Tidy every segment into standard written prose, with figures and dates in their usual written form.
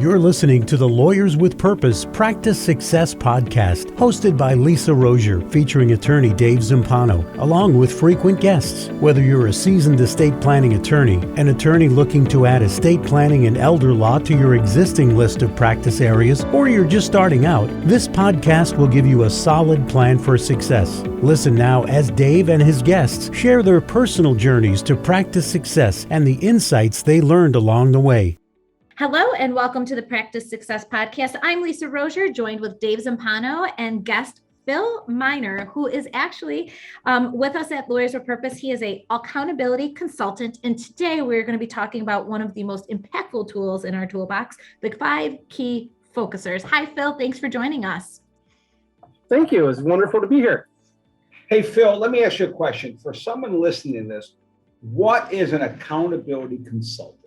You're listening to the Lawyers with Purpose Practice Success Podcast, hosted by Lisa Rozier, featuring attorney Dave Zampano, along with frequent guests. Whether you're a seasoned estate planning attorney, an attorney looking to add estate planning and elder law to your existing list of practice areas, or you're just starting out, this podcast will give you a solid plan for success. Listen now as Dave and his guests share their personal journeys to practice success and the insights they learned along the way. Hello and welcome to the Practice Success Podcast. I'm Lisa Rozier, joined with Dave Zampano and guest Phil Miner, who is actually with us at Lawyers with Purpose. He is an accountability consultant, and today we're going to be talking about one of the most impactful tools in our toolbox, the 5 key focusers. Hi, Phil. Thanks for joining us. Thank you. It's wonderful to be here. Hey, Phil, let me ask you a question. For someone listening to this, what is an accountability consultant?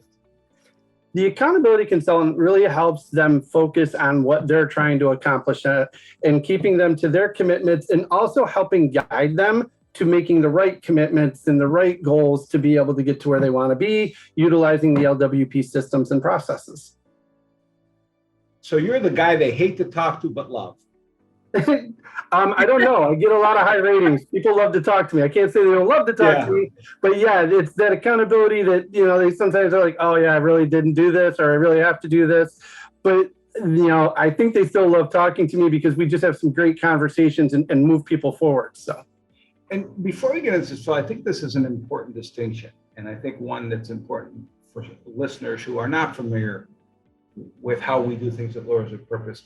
The accountability consultant really helps them focus on what they're trying to accomplish and keeping them to their commitments, and also helping guide them to making the right commitments and the right goals to be able to get to where they want to be, utilizing the LWP systems and processes. So you're the guy they hate to talk to but love. I don't know. I get a lot of high ratings. People love to talk to me. I can't say they don't love to talk to me, but yeah, it's that accountability that, they sometimes are like, oh yeah, I really didn't do this, or I really have to do this. But, I think they still love talking to me because we just have some great conversations and move people forward. So. And before we get into this, so I think this is an important distinction. And I think one that's important for listeners who are not familiar with how we do things at Lawyers with Purpose.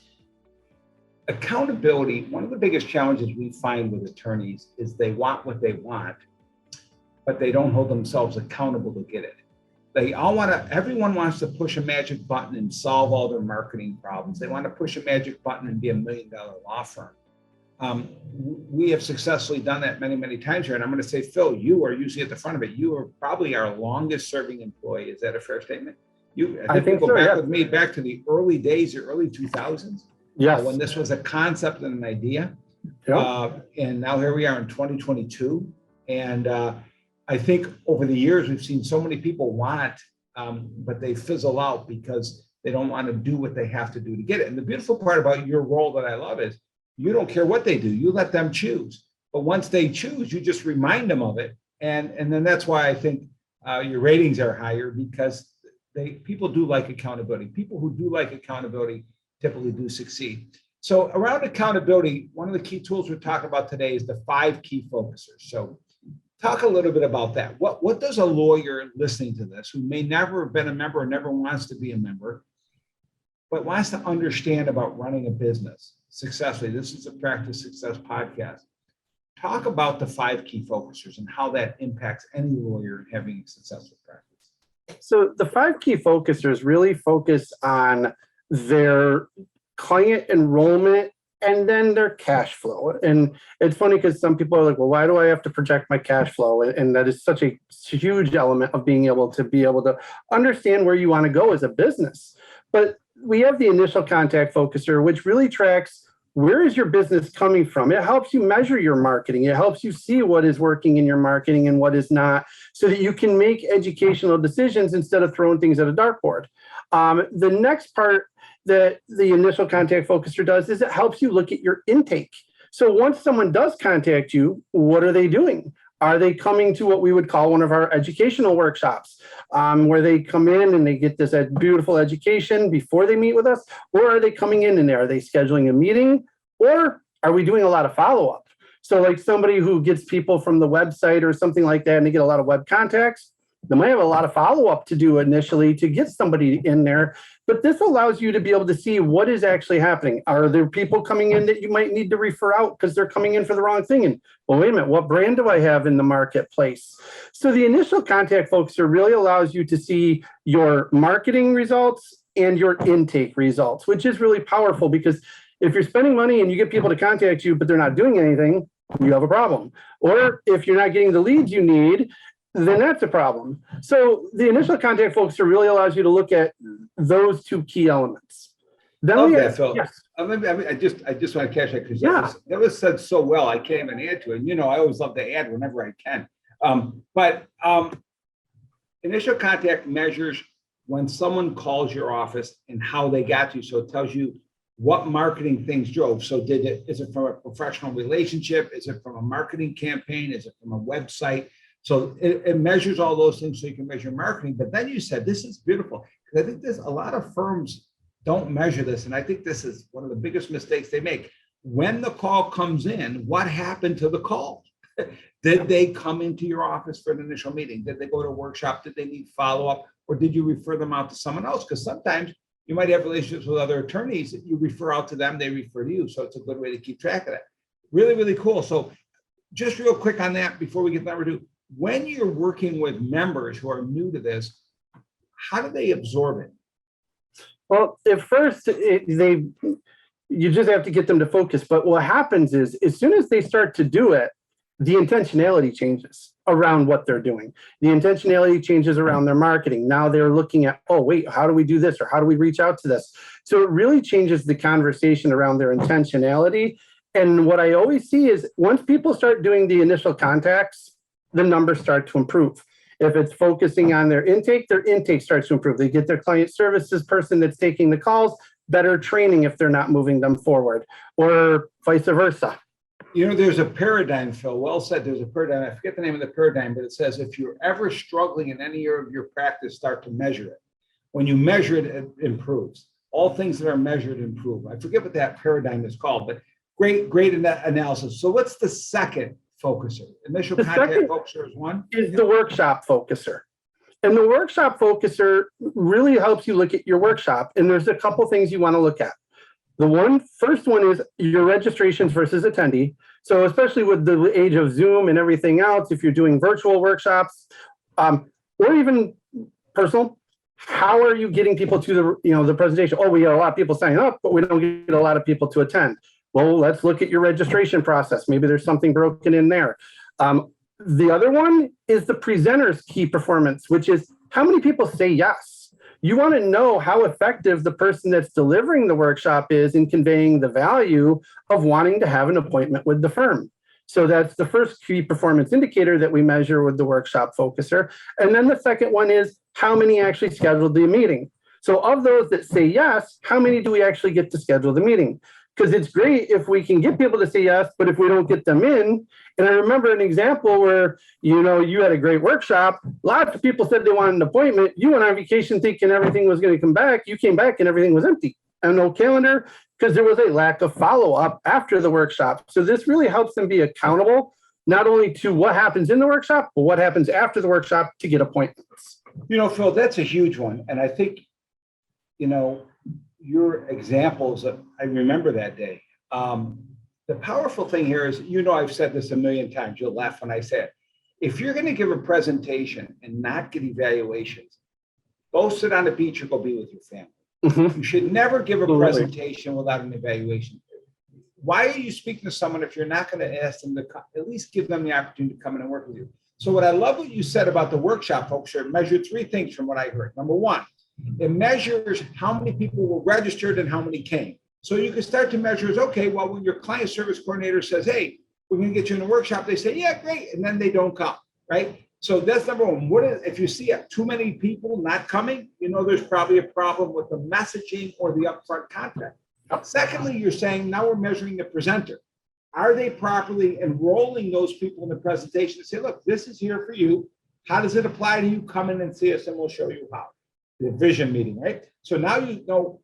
Accountability, one of the biggest challenges we find with attorneys is they want what they want, but they don't hold themselves accountable to get it. Everyone wants to push a magic button and solve all their marketing problems. They want to push a magic button and be $1 million law firm. We have successfully done that many, many times here. And I'm going to say, Phil, you are usually at the front of it. You are probably our longest serving employee. Is that a fair statement? I think so, back with me back to the early days, the early 2000s. Yes. When this was a concept and an idea. Yep. And now here we are in 2022. And I think over the years, we've seen so many people want, but they fizzle out because they don't want to do what they have to do to get it. And the beautiful part about your role that I love is you don't care what they do. You let them choose. But once they choose, you just remind them of it. And then that's why I think your ratings are higher, because people do like accountability. People who do like accountability typically do succeed. So around accountability, one of the key tools we're talking about today is the 5 key focusers. So talk a little bit about that. What does a lawyer listening to this, who may never have been a member or never wants to be a member, but wants to understand about running a business successfully? This is a Practice Success Podcast. Talk about the 5 key focusers and how that impacts any lawyer having a successful practice. So the 5 key focusers really focus on their client enrollment and then their cash flow. And it's funny because some people are like, well, why do I have to project my cash flow? And that is such a huge element of being able to understand where you want to go as a business. But we have the initial contact focuser, which really tracks where is your business coming from. It helps you measure your marketing. It helps you see what is working in your marketing and what is not, so that you can make educational decisions instead of throwing things at a dartboard. The next part that the initial contact focuser does is it helps you look at your intake. So once someone does contact you, what are they doing? Are they coming to what we would call one of our educational workshops, where they come in and they get this beautiful education before they meet with us? Or are they coming in and are they scheduling a meeting? Or are we doing a lot of follow-up? So like somebody who gets people from the website or something like that, and they get a lot of web contacts, they might have a lot of follow-up to do initially to get somebody in there. But this allows you to be able to see what is actually happening. Are there people coming in that you might need to refer out because they're coming in for the wrong thing? And, well, wait a minute, what brand do I have in the marketplace? So the initial contact focuser really allows you to see your marketing results and your intake results, which is really powerful, because if you're spending money and you get people to contact you, but they're not doing anything, you have a problem. Or if you're not getting the leads you need, then that's a problem. So the initial contact focuser really allows you to look at those 2 key elements. Then Phil. Yes. I just want to catch that because that was said so well. I can't even add to it. I always love to add whenever I can. But initial contact measures when someone calls your office and how they got to you. So it tells you what marketing things drove. So is it from a professional relationship? Is it from a marketing campaign? Is it from a website? So it measures all those things so you can measure marketing. But then you said, this is beautiful. Because I think there's a lot of firms don't measure this. And I think this is one of the biggest mistakes they make. When the call comes in, what happened to the call? Did they come into your office for an initial meeting? Did they go to a workshop? Did they need follow-up? Or did you refer them out to someone else? Because sometimes you might have relationships with other attorneys that you refer out to them, they refer to you. So it's a good way to keep track of that. Really, really cool. So just real quick on that before we get to number two, when you're working with members who are new to this, how do they absorb it? Well, at first, you just have to get them to focus. But what happens is, as soon as they start to do it, the intentionality changes around what they're doing. The intentionality changes around their marketing. Now they're looking at, oh, wait, how do we do this? Or how do we reach out to this? So it really changes the conversation around their intentionality. And what I always see is once people start doing the initial contacts, the numbers start to improve. If it's focusing on their intake starts to improve. They get their client services person that's taking the calls, better training if they're not moving them forward, or vice versa. You know, there's a paradigm, Phil, well said, there's a paradigm. I forget the name of the paradigm, but it says if you're ever struggling in any area of your practice, start to measure it. When you measure it, it improves. All things that are measured improve. I forget what that paradigm is called, but great analysis. So what's the second focuser? Initial contact focuser is one? Is the workshop focuser. And the workshop focuser really helps you look at your workshop. And there's a couple things you want to look at. The first one is your registrations versus attendee. So especially with the age of Zoom and everything else, if you're doing virtual workshops, or even personal, how are you getting people to the presentation? Oh, we get a lot of people signing up, but we don't get a lot of people to attend. Well, let's look at your registration process. Maybe there's something broken in there. The other one is the presenter's key performance, which is how many people say yes. You want to know how effective the person that's delivering the workshop is in conveying the value of wanting to have an appointment with the firm. So that's the first key performance indicator that we measure with the workshop focuser. And then the second one is how many actually scheduled the meeting. So of those that say yes, how many do we actually get to schedule the meeting? Because it's great if we can get people to say yes, but if we don't get them in, and I remember an example where, you had a great workshop, lots of people said they wanted an appointment, you went on vacation thinking everything was going to come back, you came back and everything was empty and no calendar because there was a lack of follow-up after the workshop. So this really helps them be accountable, not only to what happens in the workshop, but what happens after the workshop to get appointments. Phil, that's a huge one. And I think, your examples, I remember that day. The powerful thing here is, I've said this a million times, you'll laugh when I say it. If you're going to give a presentation and not get evaluations, go sit on the beach or go be with your family. Mm-hmm. You should never give a presentation without an evaluation. Why are you speaking to someone if you're not going to ask them to at least give them the opportunity to come in and work with you? So what I love what you said about the workshop, folks, it measured three things from what I heard. Number one, it measures how many people were registered and how many came. So you can start to measure when your client service coordinator says, hey, we're going to get you in a workshop, they say, yeah, great. And then they don't come, right? So that's number one. If you see too many people not coming, there's probably a problem with the messaging or the upfront content. Secondly, you're saying now we're measuring the presenter. Are they properly enrolling those people in the presentation to say, look, this is here for you. How does it apply to you? Come in and see us and we'll show you how. The vision meeting, right? So now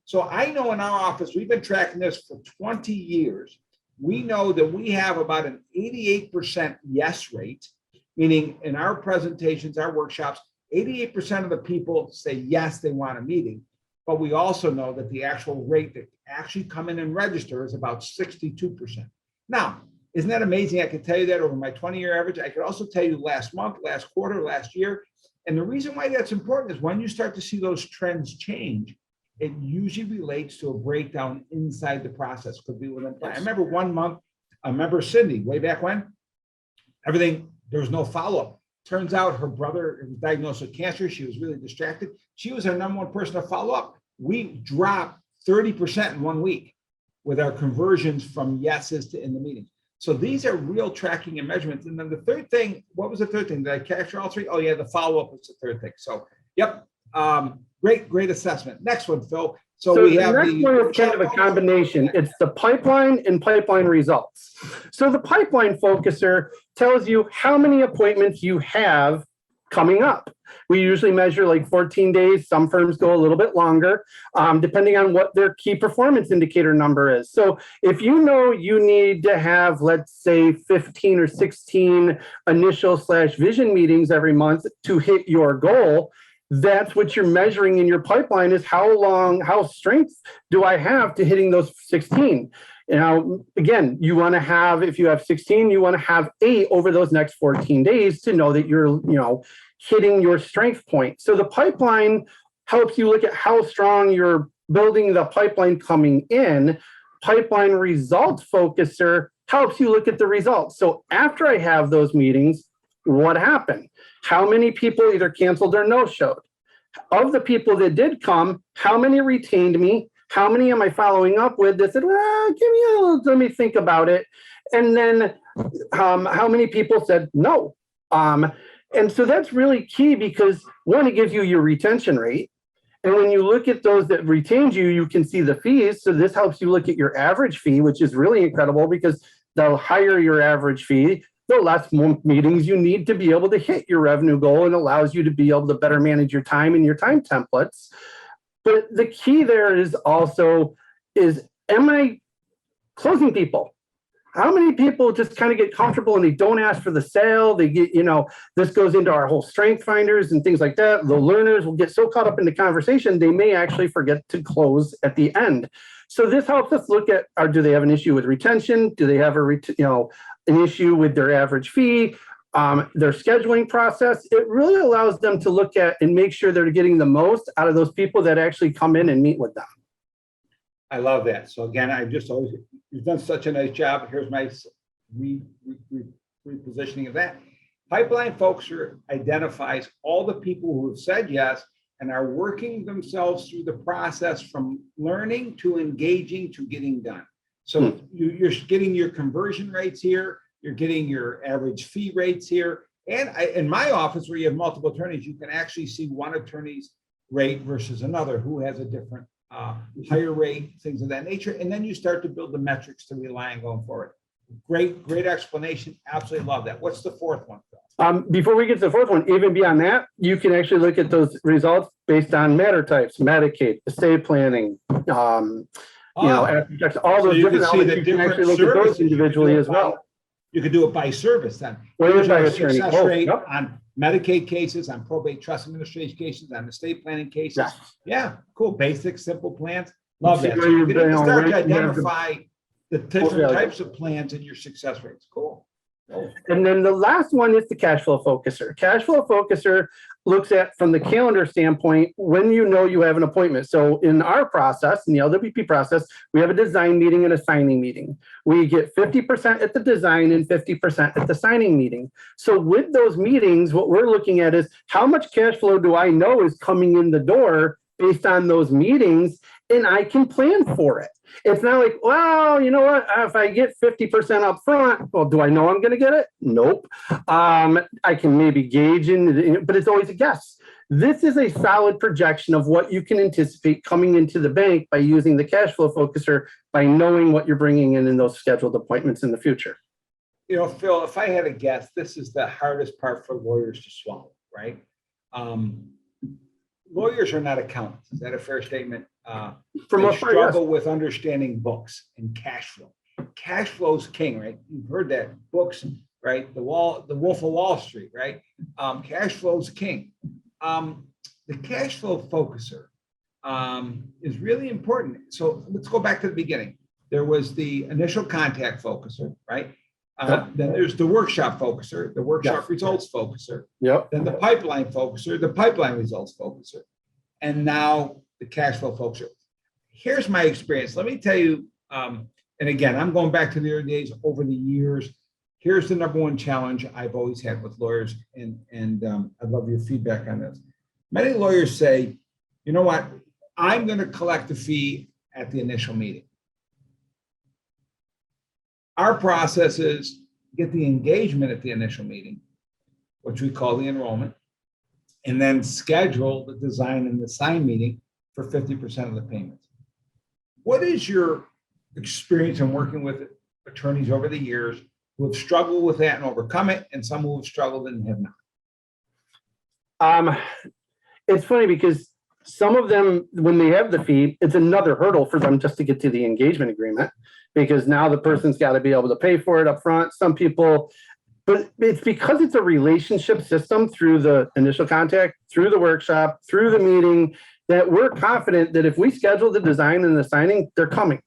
so I know in our office, we've been tracking this for 20 years. We know that we have about an 88% yes rate, meaning in our presentations, our workshops, 88% of the people say yes, they want a meeting. But we also know that the actual rate that actually come in and register is about 62%. Now, isn't that amazing? I can tell you that over my 20-year average. I could also tell you last month, last quarter, last year. And the reason why that's important is when you start to see those trends change, it usually relates to a breakdown inside the process. Could be within. I remember one month, I remember Cindy, way back when, there was no follow-up. Turns out her brother was diagnosed with cancer. She was really distracted. She was our number one person to follow up. We dropped 30% in 1 week with our conversions from yeses to in the meeting. So these are real tracking and measurements. And then the third thing, what was the third thing? Did I capture all three? Oh yeah, the follow-up was the third thing. So yep, Great assessment. Next one, Phil. So we the have next one is kind of a combination. It's the pipeline and pipeline results. So the pipeline focuser tells you how many appointments you have coming up. We usually measure like 14 days. Some firms go a little bit longer, depending on what their key performance indicator number is. So if you know you need to have, let's say, 15 or 16 initial/vision meetings every month to hit your goal, that's what you're measuring in your pipeline is how strength do I have to hitting those 16. Now, again, you want to have, if you have 16, you want to have 8 over those next 14 days to know that you're, hitting your strength point. So the pipeline helps you look at how strong you're building the pipeline coming in. Pipeline results focuser helps you look at the results. So after I have those meetings, what happened? How many people either canceled or no-showed? Of the people that did come, how many retained me? How many am I following up with that said, well, let me think about it? And then how many people said no? And so that's really key because one, it gives you your retention rate. And when you look at those that retained you, you can see the fees. So this helps you look at your average fee, which is really incredible because the higher your average fee, the less meetings you need to be able to hit your revenue goal, and allows you to be able to better manage your time and your time templates. But the key there is also am I closing people? How many people just kind of get comfortable and they don't ask for the sale? They get, this goes into our whole strength finders and things like that. The learners will get so caught up in the conversation, they may actually forget to close at the end. So this helps us look at, do they have an issue with retention? Do they have an issue with their average fee? Their scheduling process? It really allows them to look at and make sure they're getting the most out of those people that actually come in and meet with them. I love that. So again, you've done such a nice job. Here's my repositioning of that. Pipeline focuser identifies all the people who have said yes and are working themselves through the process from learning to engaging to getting done. So you're getting your conversion rates here. You're getting your average fee rates here. And in my office, where you have multiple attorneys, you can actually see one attorney's rate versus another who has a different higher rate, things of that nature. And then you start to build the metrics to rely on going forward. Great explanation. Absolutely love that. What's the fourth one, Phil? Before we get to the fourth one, even beyond that, you can actually look at those results based on matter types, Medicaid, estate planning, all those different elements. You can actually look at those individually as well. You could do it by service then. Here's our success rate on Medicaid cases, on probate trust administration cases, on estate planning cases. Yes. Yeah, cool. Basic, simple plans. Love that. So you can start to identify the different types of plans and your success rates. Cool. And then the last one is the cash flow focuser. Cash flow focuser looks at, from the calendar standpoint, when you know you have an appointment. So in our process, in the LWP process, we have a design meeting and a signing meeting. We get 50% at the design and 50% at the signing meeting. So with those meetings, what we're looking at is how much cash flow do I know is coming in the door based on those meetings, and I can plan for it. It's not like, well, you know what, if I get 50% up front, well, do I know I'm going to get it? Nope. I can maybe gauge but it's always a guess. This is a solid projection of what you can anticipate coming into the bank by using the cash flow focuser, by knowing what you're bringing in those scheduled appointments in the future. Phil, if I had a guess, this is the hardest part for lawyers to swallow, right? Lawyers are not accountants. Is that a fair statement? They struggle with understanding books and cash flow. Cash flow is king, right? You've heard that. Books, right? The Wolf of Wall Street, right? Cash flow is king. The cash flow focuser is really important. So let's go back to the beginning. There was the initial contact focuser, right? Then there's the workshop focuser, the workshop results focuser. Yep. Then the pipeline focuser, the pipeline results focuser. And now the cash flow focuser. Here's my experience. Let me tell you, and again, I'm going back to the early days over the years. Here's the number one challenge I've always had with lawyers, and I'd love your feedback on this. Many lawyers say, you know what, I'm going to collect a fee at the initial meeting. Our process is get the engagement at the initial meeting, which we call the enrollment. and then schedule the design and the sign meeting for 50% of the payments. What is your experience in working with attorneys over the years who have struggled with that and overcome it, and some who have struggled and have not? It's funny because some of them, when they have the fee, it's another hurdle for them just to get to the engagement agreement, because now the person's got to be able to pay for it up front. Some people, but it's because it's a relationship system through the initial contact, through the workshop, through the meeting, that we're confident that if we schedule the design and the signing, they're coming.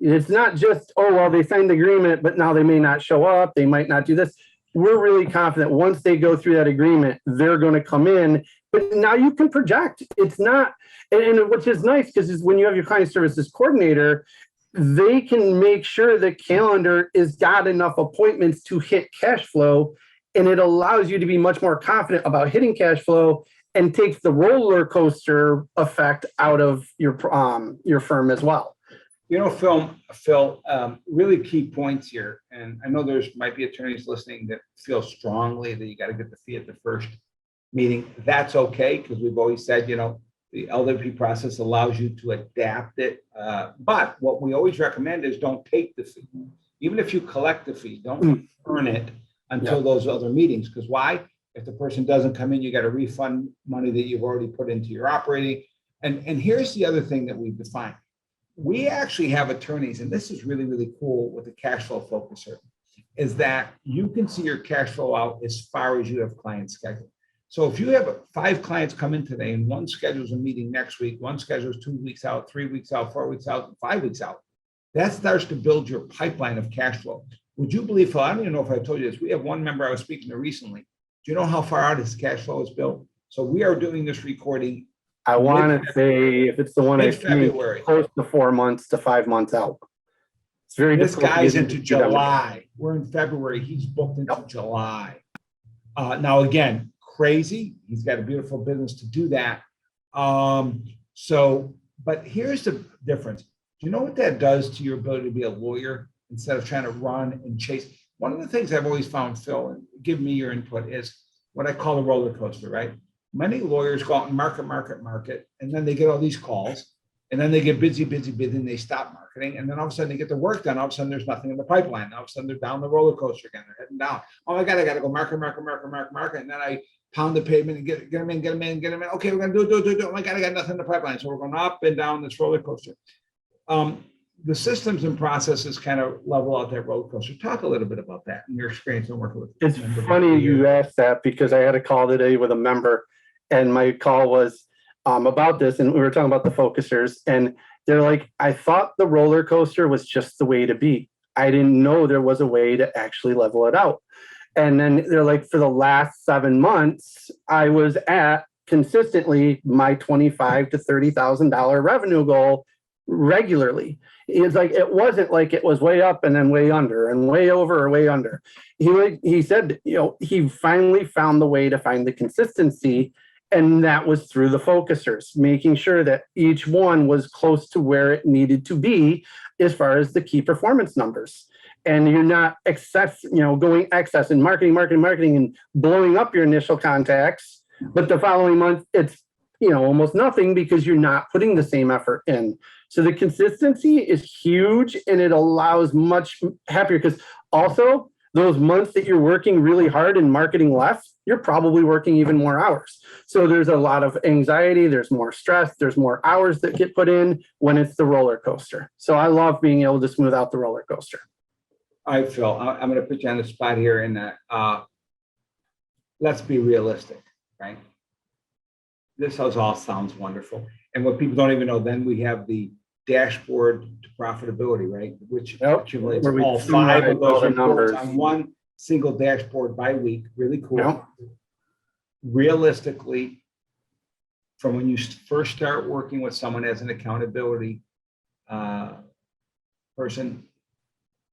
It's not just, oh, well, they signed the agreement, but now they may not show up. They might not do this. We're really confident once they go through that agreement, they're going to come in. But now you can project. It's not, and which is nice because when you have your client services coordinator, they can make sure the calendar is got enough appointments to hit cash flow. And it allows you to be much more confident about hitting cash flow and takes the roller coaster effect out of your firm as well. You know, Phil, really key points here. And I know there's might be attorneys listening that feel strongly that you got to get the fee at the first meeting. That's okay, because we've always said, you know, the LWP process allows you to adapt it. But what we always recommend is don't take the fee. Even if you collect the fee, don't earn it until those other meetings. Because why? If the person doesn't come in, you got to refund money that you've already put into your operating. And here's the other thing that we've defined. We actually have attorneys, and this is really, really cool with the cash flow focuser, is that you can see your cash flow out as far as you have clients scheduled. So if you have 5 clients come in today and one schedules a meeting next week, one schedules 2 weeks out, 3 weeks out, 4 weeks out, 5 weeks out, that starts to build your pipeline of cash flow. Would you believe, Phil, I don't even know if I told you this, we have one member I was speaking to recently. Do you know how far out his cash flow is built? So we are doing this recording. I want to say, if it's the one I see, February, close to 4 months to 5 months out. It's very this difficult to guy's get into July. We're in February. He's booked into July. Now, again, crazy. He's got a beautiful business to do that. But here's the difference. Do you know what that does to your ability to be a lawyer instead of trying to run and chase? One of the things I've always found, Phil, and give me your input, is what I call a roller coaster, right? Many lawyers go out and market, and then they get all these calls, and then they get busy, and they stop marketing, and then all of a sudden they get the work done. All of a sudden there's nothing in the pipeline. All of a sudden they're down the roller coaster again. They're heading down. Oh my God, I got to go market, and then I pound the pavement and get them in. Okay, we're gonna do it. Oh my God, I got nothing in the pipeline. So we're going up and down this roller coaster. The systems and processes kind of level out that roller coaster. Talk a little bit about that and your experience in working with. It's funny you asked that, because I had a call today with a member, and my call was about this, and we were talking about the focusers, and they're like, I thought the roller coaster was just the way to be. I didn't know there was a way to actually level it out. And then they're like, for the last 7 months, I was at consistently my $25,000 to $30,000 revenue goal regularly. It's like, it wasn't like it was way up and then way under and way over or way under. He said, you know, he finally found the way to find the consistency, and that was through the focusers, making sure that each one was close to where it needed to be as far as the key performance numbers. And you're not going excess and marketing and blowing up your initial contacts, but the following month it's almost nothing because you're not putting the same effort in. So the consistency is huge, and it allows much happier, because also those months that you're working really hard and marketing less, you're probably working even more hours. So there's a lot of anxiety, there's more stress, there's more hours that get put in when it's the roller coaster. So I love being able to smooth out the roller coaster. All right, Phil, I'm going to put you on the spot here, and let's be realistic, right? This all sounds wonderful. And what people don't even know, then we have the dashboard to profitability, right? Which accumulates all 5 of those reports on one single dashboard by week. Really cool. Yep. Realistically, from when you first start working with someone as an accountability person,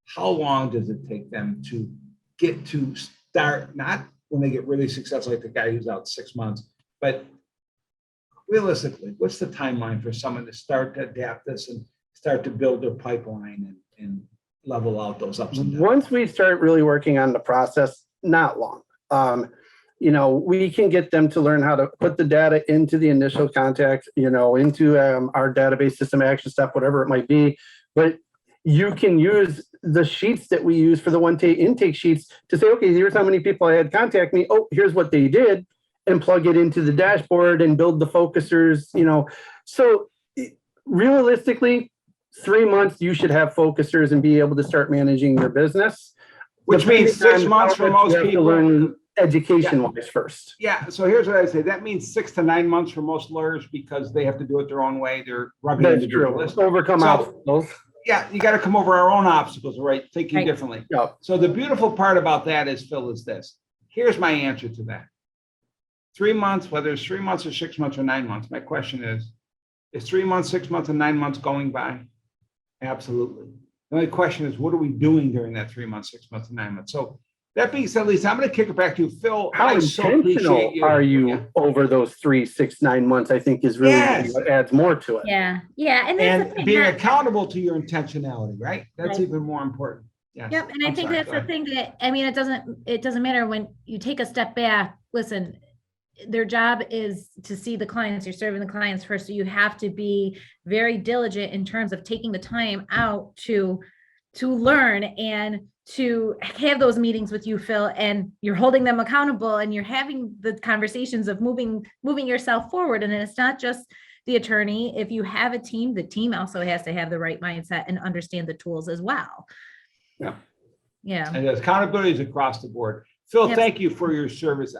how long does it take them to get to start, not when they get really successful, like the guy who's out 6 months, but realistically, what's the timeline for someone to start to adapt this and start to build their pipeline and level out those ups and downs? Once we start really working on the process, not long. we can get them to learn how to put the data into the initial contact, into our database system action step, whatever it might be. But you can use the sheets that we use for the one-day intake sheets to say, okay, here's how many people I had contact me. Oh, here's what they did, and plug it into the dashboard and build the focusers, So realistically, 3 months, you should have focusers and be able to start managing your business. Which means 6 months for most people. Learn education-wise first. Yeah, so here's what I say. That means 6 to 9 months for most lawyers because they have to do it their own way. They're rubbing That's into true. list. Overcome obstacles. Yeah, you got to come over our own obstacles, right? Thinking Right. differently. Yep. So the beautiful part about that is, Phil, is this. Here's my answer to that. 3 months, whether it's 3 months or 6 months or 9 months, my question is 3 months, 6 months, and 9 months going by? Absolutely. The only question is, what are we doing during that 3 months, 6 months, and 9 months? So that being said, Lisa, I'm going to kick it back to you. Phil, How intentional are you over those 3, 6, 9 months? I think is really what adds more to it. Yeah. And that's the thing, being accountable to your intentionality, right? That's Right. even more important. Yes. Yep. And I think that's the thing that, it doesn't matter when you take a step back. Listen, their job is to see the clients. You're serving the clients first. So you have to be very diligent in terms of taking the time out to learn and to have those meetings with you, Phil, and you're holding them accountable and you're having the conversations of moving yourself forward. And then it's not just the attorney. If you have a team, the team also has to have the right mindset and understand the tools as well. Yeah. And accountability is across the board. Phil, Yep. Thank you for your service.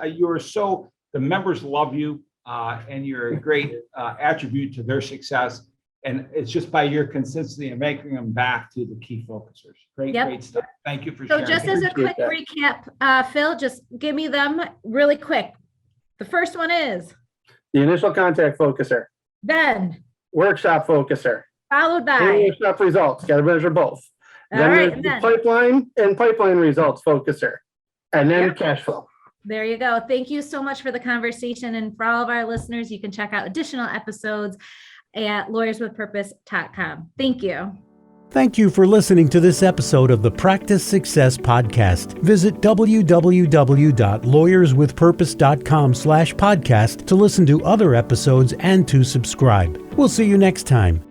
The members love you, and you're a great attribute to their success. And it's just by your consistency and making them back to the key focusers. Great stuff. Thank you for sharing. So just as a quick recap, Phil, just give me them really quick. The first one is The initial contact focuser, then workshop focuser, followed by workshop results. Got to measure both. all Then right, there's and the then pipeline results focuser, and then Yep. cash flow. there you go. Thank you so much for the conversation. And for all of our listeners, you can check out additional episodes at lawyerswithpurpose.com. Thank you. Thank you for listening to this episode of the Practice Success Podcast. Visit www.lawyerswithpurpose.com/podcast to listen to other episodes and to subscribe. We'll see you next time.